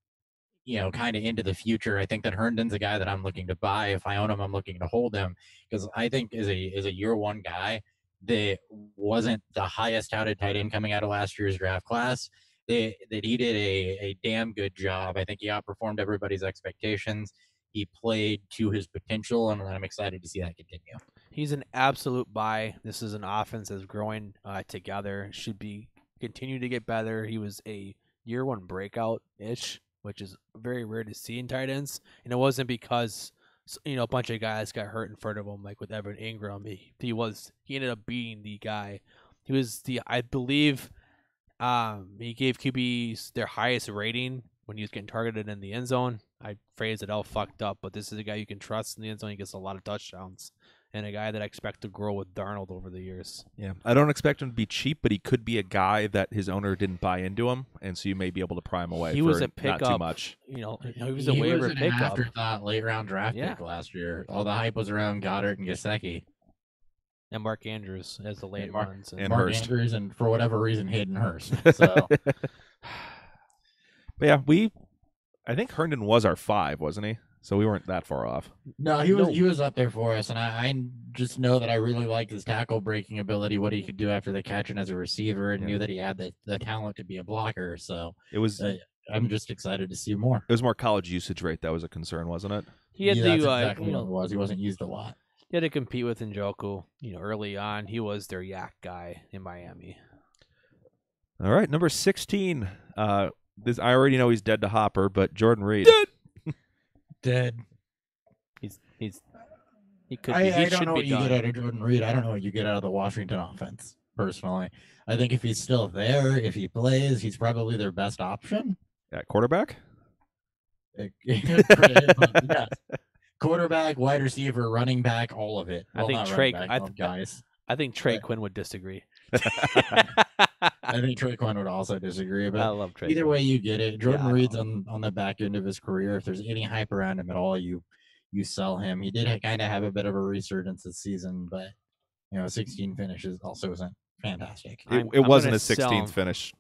kind of into the future. I think that Herndon's a guy that I'm looking to buy. If I own him, I'm looking to hold him, because I think as a year one guy that wasn't the highest touted tight end coming out of last year's draft class, that he did a damn good job. I think he outperformed everybody's expectations. He played to his potential, and I'm excited to see that continue. He's an absolute buy. This is an offense that's growing together. Should be continue to get better. He was a year one breakout-ish, which is very rare to see in tight ends. And it wasn't because a bunch of guys got hurt in front of him, like with Evan Ingram. He ended up being the guy. He was I believe he gave QBs their highest rating when he was getting targeted in the end zone. I phrased it all fucked up, but this is a guy you can trust in the end zone. He gets a lot of touchdowns, and a guy that I expect to grow with Darnold over the years. Yeah, I don't expect him to be cheap, but he could be a guy that his owner didn't buy into him, and so you may be able to pry him away. He for was a pickup. Not too much. He was a waiver an pickup. Afterthought late round draft pick last year. All the hype was around Goddard and Gesicki. And Mark Andrews as the late ones. And Mark Hurst. Andrews, and for whatever reason, Hayden Hurst. So, But yeah, I think Herndon was our 5, wasn't he? So we weren't that far off. no, he was up there for us, and I just know that I really liked his tackle breaking ability, what he could do after the catch and as a receiver, and knew that he had the talent to be a blocker. So It was I'm just excited to see more. It was more college usage rate that was a concern, wasn't it? He had That's to, exactly what it was. He wasn't used a lot. he had to compete with Njoku. Early on, he was their yak guy in Miami. All right, number 16. This I already know he's dead to Hopper, but Jordan Reed. Dead. He could be. I He don't should know be what you done. get out of Jordan Reed. I don't know what you get out of the Washington offense, personally. I think if he's still there, if he plays, he's probably their best option. At quarterback? Yes. Quarterback, wide receiver, running back, all of it. I think not Trey- running back, guys. I think Trey Quinn would disagree. I think Trey Quinn would also disagree, I but love Trey. either Quinn. way you get it. Jordan I Reed's on the back end of his career. If there's any hype around him at all, you sell him. He did kind of have a bit of a resurgence this season, but 16 finishes also isn't fantastic. It wasn't gonna a sell 16th him. finish.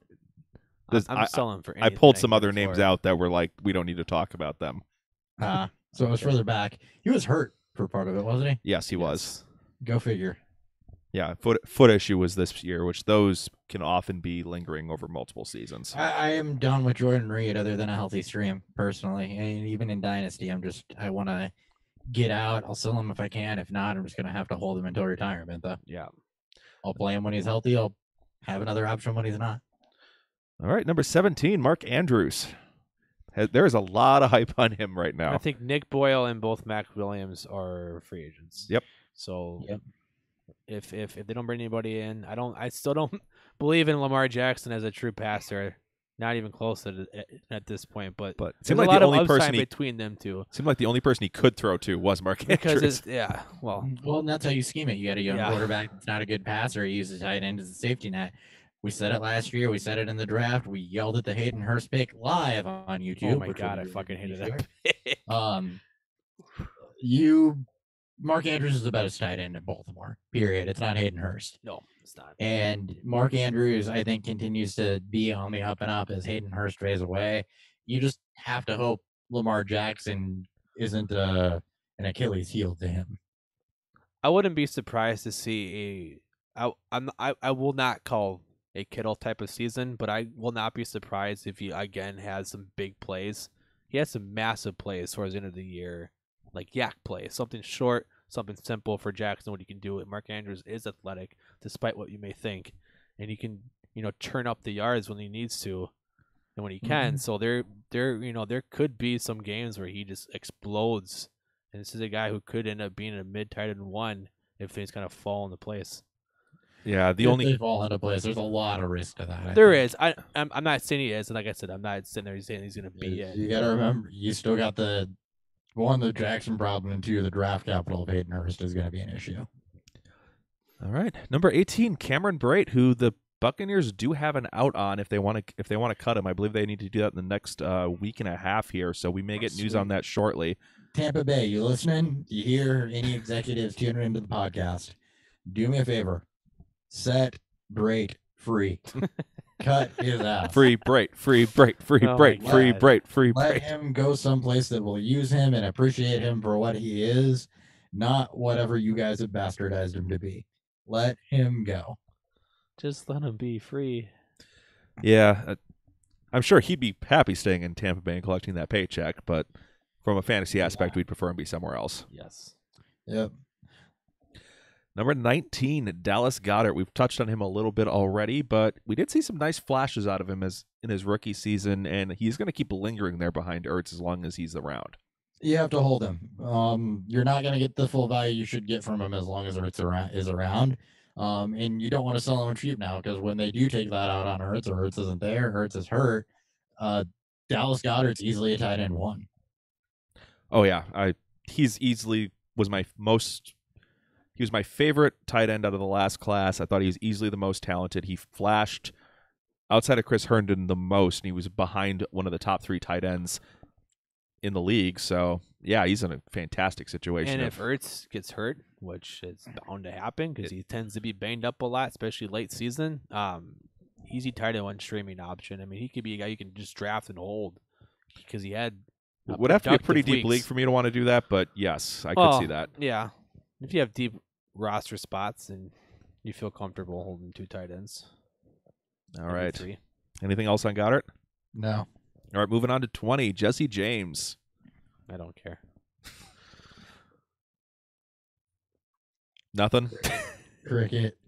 I'm selling for. I pulled anything some I other can names afford. out that were like, we don't need to talk about them. So it was further back. He was hurt for part of it, wasn't he? Yes, he was. Go figure. Yeah, foot issue was this year, which those can often be lingering over multiple seasons. I am done with Jordan Reed other than a healthy stream, personally. And even in Dynasty, I want to get out. I'll sell him if I can. If not, I'm just going to have to hold him until retirement, though. Yeah. I'll play him when he's healthy. I'll have another option when he's not. All right, number 17, Mark Andrews. There is a lot of hype on him right now. I think Nick Boyle and both Mac Williams are free agents. Yep. So Yep. if they don't bring anybody in, I still don't believe in Lamar Jackson as a true passer. Not even close at this point. But it there's seemed a like lot the of only upside person between them two. seemed like the only person he could throw to was Mark Because Andrews. Well, that's how you scheme it. You got a young Yeah. quarterback that's not a good passer. He uses tight end as a safety net. We said it last year. We said it in the draft. We yelled at the Hayden Hurst pick live on YouTube. Oh my which god, I was fucking hated really that. Mark Andrews is the best tight end in Baltimore. Period. It's not Hayden Hurst. No, it's not. And Mark Andrews, I think, continues to be on the up and up as Hayden Hurst fades away. You just have to hope Lamar Jackson isn't an Achilles heel to him. I wouldn't be surprised to see I will not call a Kittle type of season, but I will not be surprised if he again has some big plays. He has some massive plays towards the end of the year, like yak plays, something short, something simple for Jackson. What he can do. And Mark Andrews is athletic, despite what you may think, and he can turn up the yards when he needs to, and when he can. So there could be some games where he just explodes, and this is a guy who could end up being a mid tight end one if things kind of fall into place. Yeah, If they fall into place, there's a lot of risk to that. There is. I'm not saying he is, and like I said, I'm not sitting there saying he's going to be it. You got to remember, you still got the Jackson problem, and two, the draft capital of Hayden Hurst is going to be an issue. All right, number 18, Cameron Brate, who the Buccaneers do have an out on if they want to cut him. I believe they need to do that in the next week and a half here, so we may get news on that shortly. Tampa Bay, you listening? You hear any executives tuning into the podcast? Do me a favor. Set Brate free. Cut his ass. Free Brate, free Brate, free Oh my Brate, free God. Brate, free Let Brate. him go someplace that will use him and appreciate him for what he is, not whatever you guys have bastardized him to be. Let him go. Just let him be free. Yeah, I'm sure he'd be happy staying in Tampa Bay and collecting that paycheck, but from a fantasy aspect, we'd prefer him be somewhere else. Yes. Yep. Number 19, Dallas Goedert. We've touched on him a little bit already, but we did see some nice flashes out of him in his rookie season, and he's going to keep lingering there behind Ertz as long as he's around. You have to hold him. You're not going to get the full value you should get from him as long as Ertz is around. And you don't want to sell him cheap now, because when they do take that out on Ertz, or Ertz isn't there, Ertz is hurt, Dallas Goedert's easily a tight end one. Oh yeah, he was my favorite tight end out of the last class. I thought he was easily the most talented. He flashed outside of Chris Herndon the most, and he was behind one of the top 3 tight ends in the league. So yeah, he's in a fantastic situation. And if Ertz gets hurt, which is bound to happen because he tends to be banged up a lot, especially late season, easy tight end one streaming option. I mean, he could be a guy you can just draft and hold because he had. It would have to be a pretty productive deep league weeks. for me to want to do that, but yes, I could see that. Yeah, if you have deep roster spots and you feel comfortable holding 2 tight ends. All maybe right. 3. Anything else on Goddard? No. All right, moving on to 20, Jesse James. I don't care. Nothing? Cricket.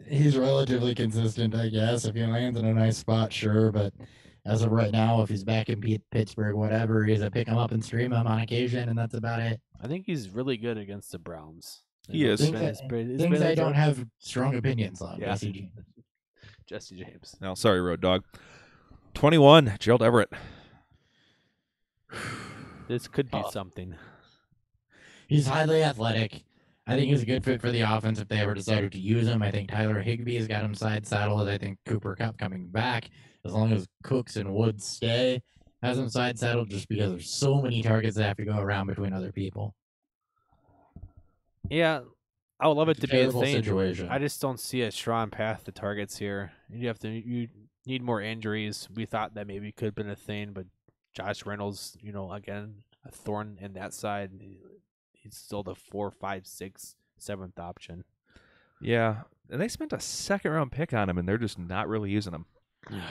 He's relatively consistent, I guess. If he lands in a nice spot, sure. But as of right now, if he's back in Pittsburgh, whatever, he's a pick him up and stream him on occasion, and that's about it. I think he's really good against the Browns. He is. Things I don't have strong opinions on. Yeah. Jesse James. Jesse James. No, sorry, Road Dog. 21, Gerald Everett. This could be something. He's highly athletic. I think he's a good fit for the offense if they ever decided to use him. I think Tyler Higbee has got him side saddled. I think Cooper Kupp coming back, as long as Cooks and Woods stay, has him side saddled just because there's so many targets that have to go around between other people. Yeah, I would love it to be a Terrible thing. situation. I just don't see a strong path to targets here. You need more injuries. We thought that maybe could have been a thing, but Josh Reynolds, again, a thorn in that side. He's still the 4, 5, 6, 7th option. Yeah, and they spent a second-round pick on him, and they're just not really using him.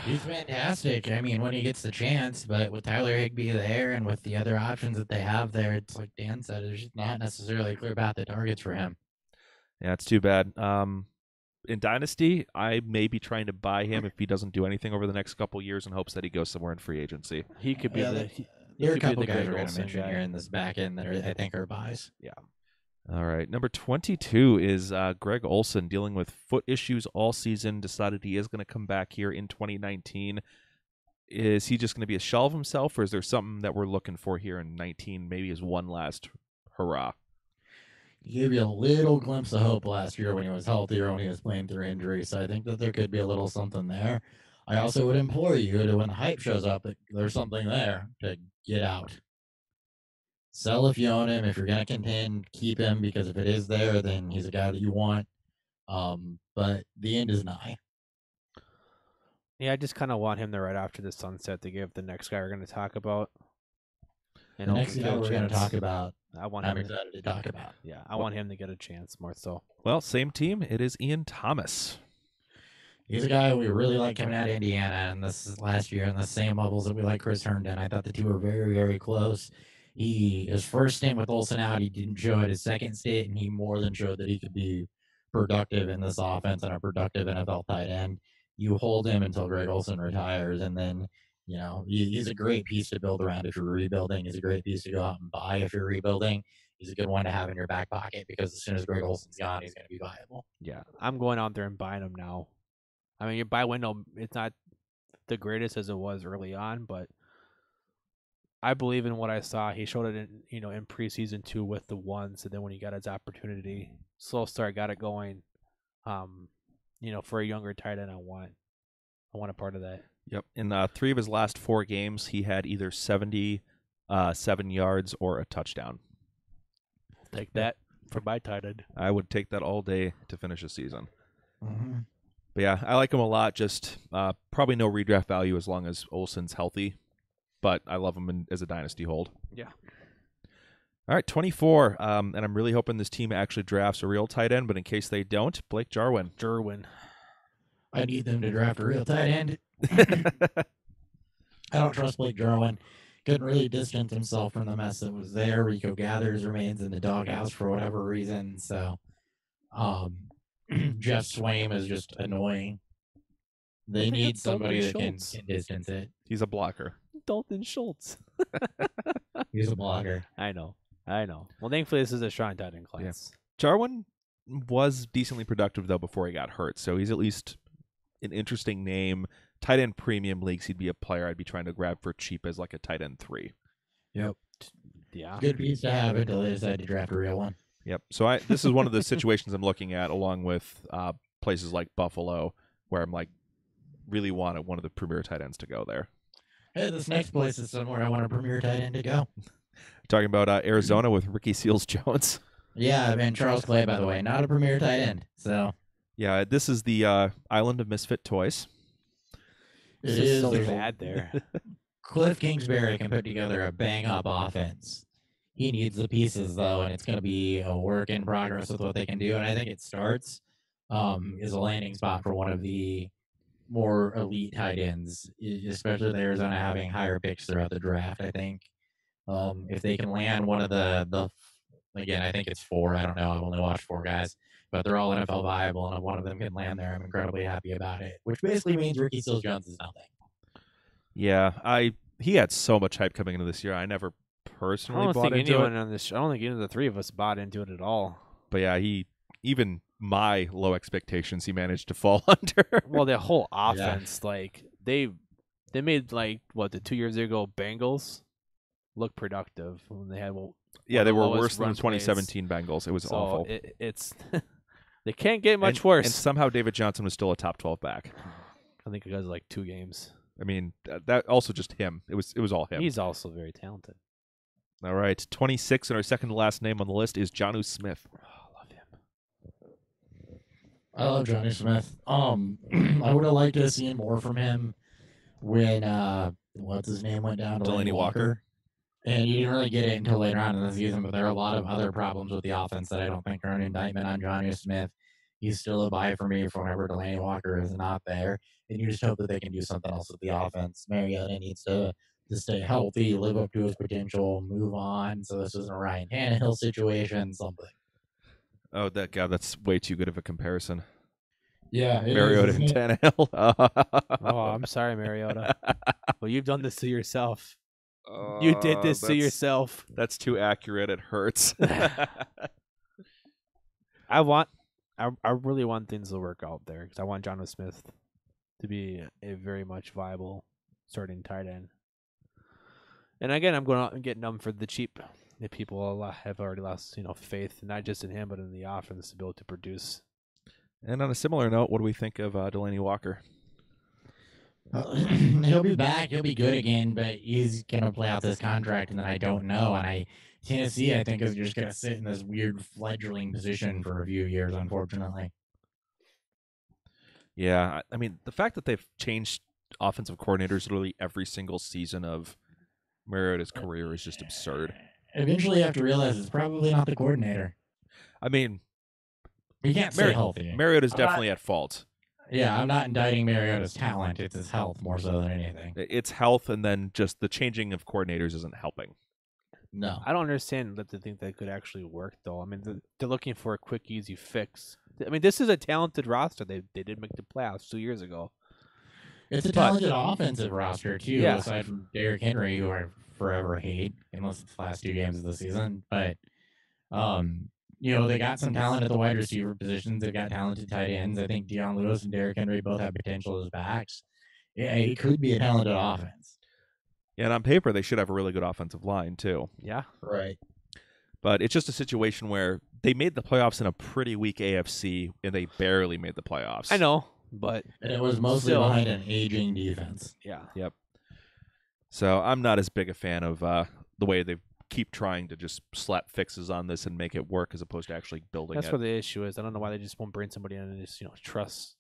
He's fantastic. I mean, when he gets the chance, but with Tyler Higbee there and with the other options that they have there, it's like Dan said, there's just not necessarily a clear path to targets for him. Yeah, it's too bad. In Dynasty, I may be trying to buy him if he doesn't do anything over the next couple years in hopes that he goes somewhere in free agency. He could be There are a could be couple the guys Greg we're going to Olsen mention guy. here in this back end that I think are buys. All right, number 22 is Greg Olsen, dealing with foot issues all season, decided he is going to come back here in 2019. Is he just going to be a shell of himself, or is there something that we're looking for here in 19, maybe as one last hurrah? He gave you a little glimpse of hope last year when he was healthier, when he was playing through injury. So I think that there could be a little something there. I also would implore you to, when the hype shows up, that there's something there to get out. Sell if you own him. If you're going to contend, keep him, because if it is there, then he's a guy that you want. But the end is nigh. Yeah, I just kind of want him to right after the sunset to give the next guy we're going to talk about. The next guy we're going to talk about, I want I'm him. excited to talk about. Yeah, I want him to get a chance more so. Well, same team. It is Ian Thomas. He's a guy we really like coming out of Indiana, and this is last year in the same levels that we like Chris Herndon. I thought the two were very, very close. His first stint with Olsen out, he didn't show it. His second stint, and he more than showed that he could be productive in this offense and a productive NFL tight end. You hold him until Greg Olsen retires, and then he's a great piece to build around if you're rebuilding. He's a great piece to go out and buy if you're rebuilding. He's a good one to have in your back pocket because as soon as Greg Olsen's gone, he's going to be viable. Yeah, I'm going out there and buying him now. I mean, your buy window, it's not the greatest as it was early on, but I believe in what I saw. He showed it in preseason 2 with the ones, and then when he got his opportunity, slow start, got it going. For a younger tight end, I want a part of that. Yep. In 3 of his last 4 games, he had either 77 yards or a touchdown. Take that for my tight end. I would take that all day to finish a season. Mm-hmm. But yeah, I like him a lot. Just probably no redraft value as long as Olsen's healthy. But I love him as a dynasty hold. Yeah. All right, 24. And I'm really hoping this team actually drafts a real tight end. But in case they don't, Blake Jarwin. I need them to draft a real tight end. I don't trust Blake Jarwin. Couldn't really distance himself from the mess that was there. Rico Gathers remains in the doghouse for whatever reason. So Jeff Swaim is just annoying. They Well, they need got somebody that Dalton can Schultz. distance it. He's a blocker. Dalton Schultz. He's a blocker. I know. Well, thankfully, this is a strong tight end class. Jarwin was decently productive, though, before he got hurt. So he's at least an interesting name. Tight end premium leagues, he'd be a player I'd be trying to grab for cheap as like a tight end 3. Yep. Yeah. Good piece to have until they decide to draft a real one. Yep. So this is one of the situations I'm looking at, along with places like Buffalo, where I'm like really wanted one of the premier tight ends to go there. Hey, this next place is somewhere I want a premier tight end to go. Talking about Arizona with Ricky Seals-Jones. Yeah, man, Charles Clay, by the way, not a premier tight end. So Yeah, this is the Island of Misfit Toys. It's it just is so there's bad there. Cliff Kingsbury can put together a bang-up offense. He needs the pieces, though, and it's going to be a work in progress with what they can do. And I think it starts is a landing spot for one of the more elite tight ends, especially with Arizona having higher picks throughout the draft. I think if they can land one of the again, I think it's 4. I don't know. I've only watched 4 guys, but they're all NFL viable, and if one of them can land there, I'm incredibly happy about it. Which basically means Ricky Seals-Jones is nothing. Yeah, he had so much hype coming into this year. I never I personally don't bought think into anyone it. on this. I don't think any of the 3 of us bought into it at all. But yeah, even my low expectations he managed to fall under. Well, their whole offense, like they made like what the 2 years ago Bengals look productive when they had Yeah, they the were lowest worse than run the 2017 Bengals. It was So awful. It's they can't get much And worse. somehow David Johnson was still a top 12 back. I think because of like 2 games. I mean, that also just him. It was all him. He's also very talented. All right, 26 and our second to last name on the list is Jonnu Smith. Oh, I love him. I love Johnny Smith. I would have liked to have seen more from him when what's his name went down, Delaney Walker. And you didn't really get it until later on in the season, but there are a lot of other problems with the offense that I don't think are an indictment on Johnny Smith. He's still a buy for me for whenever Delaney Walker is not there. And you just hope that they can do something else with the offense. Mariota needs to stay healthy, live up to his potential, move on. So this isn't a Ryan Tannehill situation, something. Oh, that's way too good of a comparison. Yeah, Mariota and Tannehill. Oh, I'm sorry, Mariota. Well, you've done this to yourself. You did this to yourself. That's too accurate. It hurts. I really want things to work out there because I want Jonnu Smith to be a very much viable starting tight end. And again, I'm going out and getting them for the cheap. The people have already lost, faith not just in him but in the offense ability to produce. And on a similar note, what do we think of Delaney Walker? He'll be back. He'll be good again, but he's going to play out this contract, and then I don't know. And Tennessee, I think, is just going to sit in this weird fledgling position for a few years, unfortunately. Yeah, I mean, the fact that they've changed offensive coordinators literally every single season of Mariota's career is just absurd. Eventually, you have to realize it's probably not the coordinator. I mean, he can't stay healthy. Mariota's definitely at fault. Yeah, I'm not indicting Mariota's talent. It's his health more so than anything. It's health, and then just the changing of coordinators isn't helping. No. I don't understand that they think that could actually work, though. I mean, they're looking for a quick, easy fix. I mean, this is a talented roster. They did make the playoffs 2 years ago. It's a talented offensive roster, too, Yeah. aside from Derrick Henry, who I forever hate, unless it's the last 2 games of the season. But, they got some talent at the wide receiver positions. They've got talented tight ends. I think Deion Lewis and Derrick Henry both have potential as backs. Yeah, it could be a talented offense. Yeah, and on paper, they should have a really good offensive line, too. Yeah. Right. But it's just a situation where they made the playoffs in a pretty weak AFC, and they barely made the playoffs. I know, but And it was mostly still, behind an aging defense. Yeah. Yep. So I'm not as big a fan of the way they keep trying to just slap fixes on this and make it work as opposed to actually building That's it. where the issue is. I don't know why they just won't bring somebody in and just, trust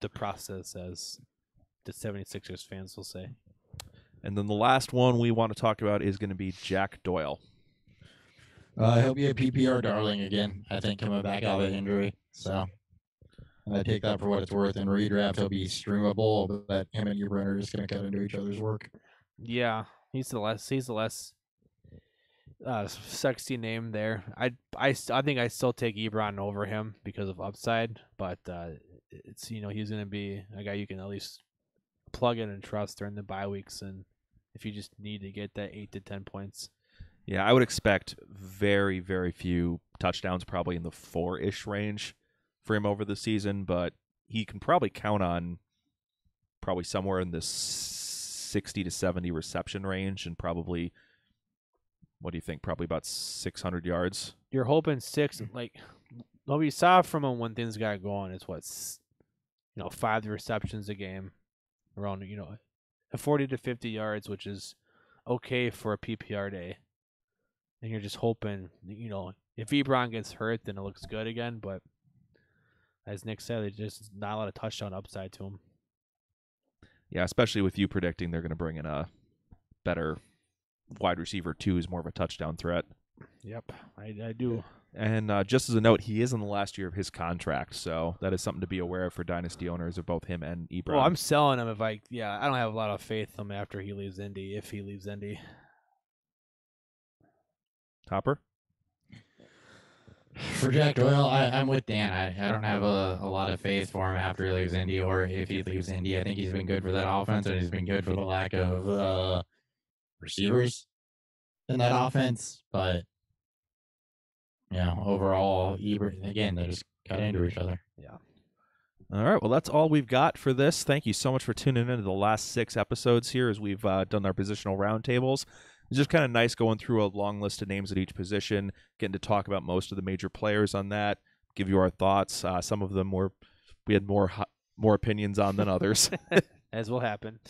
the process, as the 76ers fans will say. And then the last one we want to talk about is going to be Jack Doyle. He'll be a PPR darling again, I think, coming back out of an injury. So I take that for what it's worth. In redraft, he'll be streamable, but him and Brenner are just going to cut into each other's work. Yeah, he's the less sexy name there. I think I still take Ebron over him because of upside, but it's he's going to be a guy you can at least plug in and trust during the bye weeks, and if you just need to get that 8 to 10 points. Yeah, I would expect very, very few touchdowns, probably in the 4-ish range for him over the season, but he can probably count on probably somewhere in the 60 to 70 reception range and probably, what do you think, probably about 600 yards? You're hoping 6, like what we saw from him when things got going is 5 receptions a game, around 40 to 50 yards, which is okay for a PPR day. And you're just hoping, if Ebron gets hurt, then it looks good again. But as Nick said, there's just not a lot of touchdown upside to him. Yeah, especially with you predicting they're going to bring in a better wide receiver too, who's more of a touchdown threat. Yep, I do. And just as a note, he is in the last year of his contract, so that is something to be aware of for dynasty owners of both him and Ebron. Well, I'm selling him if I don't have a lot of faith in him after he leaves Indy, if he leaves Indy. Hopper? For Jack Doyle, I'm with Dan. I don't have a lot of faith for him after he leaves Indy, or if he leaves Indy. I think he's been good for that offense, and he's been good for the lack of receivers in that offense. But overall, again, they just cut into each other. Yeah. All right, well, that's all we've got for this. Thank you so much for tuning in to the last 6 episodes here as we've done our positional roundtables. It's just kind of nice going through a long list of names at each position, getting to talk about most of the major players on that, give you our thoughts. Some of them we had more opinions on than others. As will happen.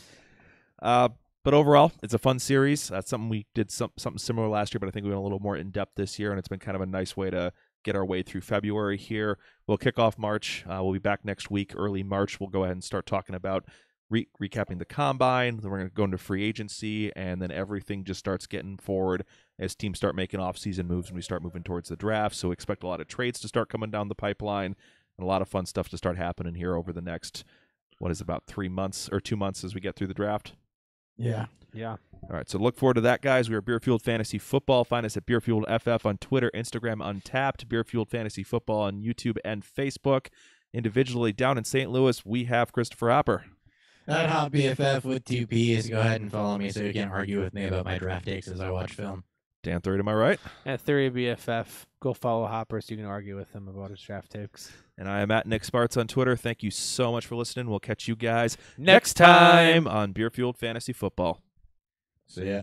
But overall, it's a fun series. That's something we did something similar last year, but I think we went a little more in-depth this year, and it's been kind of a nice way to get our way through February here. We'll kick off March. We'll be back next week, early March. We'll go ahead and start talking about recapping the combine. Then we're going to go into free agency, and then everything just starts getting forward as teams start making off-season moves and we start moving towards the draft. So expect a lot of trades to start coming down the pipeline and a lot of fun stuff to start happening here over the next, about 3 months or 2 months as we get through the draft. Yeah. Yeah. All right, so look forward to that, guys. We are Beer Fueled Fantasy Football. Find us at Beer Fueled FF on Twitter, Instagram, Untapped, Beer Fueled Fantasy Football on YouTube and Facebook. Individually, down in St. Louis, we have Christopher Hopper. At Hot BFF with 2 P's. Go ahead and follow me so you can't argue with me about my draft takes as I watch film. Dan Third, am I right? At Theory BFF, go follow Hopper so you can argue with him about his draft takes. And I am at Nick Sparts on Twitter. Thank you so much for listening. We'll catch you guys Next time on Beer Fueled Fantasy Football. See ya.